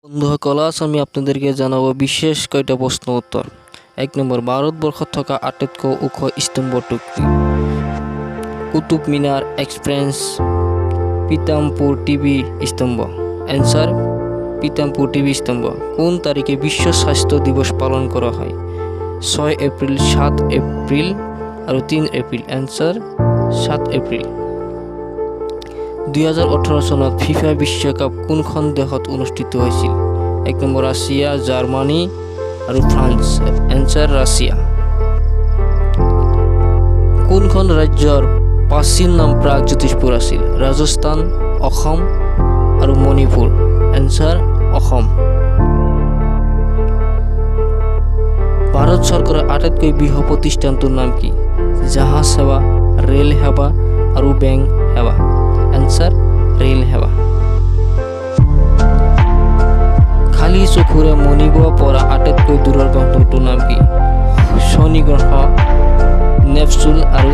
বন্ধুসকল, আজ আমি আপনাদেরকে জানাবো বিশেষ কয়টা প্রশ্ন উত্তর। 1 নম্বর, ভারতবর্ষ থাকা আটাইতকৈ ওখ স্তম্ভটো কি? কুতুব মিনার, এক্সপ্রেস, পিতামপুর টিবি স্তম্ভ। অ্যান্সার পিতামপুর টিবি স্তম্ভ। কোন তারিখে বিশ্ব স্বাস্থ্য দিবস পালন করা হয়? 6 এপ্রিল, 7 এপ্রিল আৰু 3 এপ্ৰিল। অ্যান্সাৰ 7 এপ্ৰিল। 2018 চনত ফিফা বিশ্বকাপ কোনখন দেশত অনুষ্ঠিত হৈছিল? 1 নম্বৰ ৰাছিয়া, জাৰ্মানী আৰু ফ্ৰান্স। Answer Russia. কোনখন ৰাজ্যৰ প্ৰাচীন নাম প্ৰাগজ্যোতিষপুৰ আছিল? ৰাজস্থান, অসম আৰু মণিপুৰ। এনচাৰ অসম। ভাৰত চৰকাৰৰ আটাইতকৈ বৃহৎ প্ৰতিষ্ঠানটোৰ নাম কি? জাহাজ সেৱা, ৰেল সেৱা আৰু বেংক সেৱা। এনচাৰ ৰেল সেৱা। খালী চকুৰে মনিব পৰা আটাইতকৈ দূৰৰ গ্ৰহটোৰ নাম কি? শনি গ্ৰহ, নেপচুন আৰু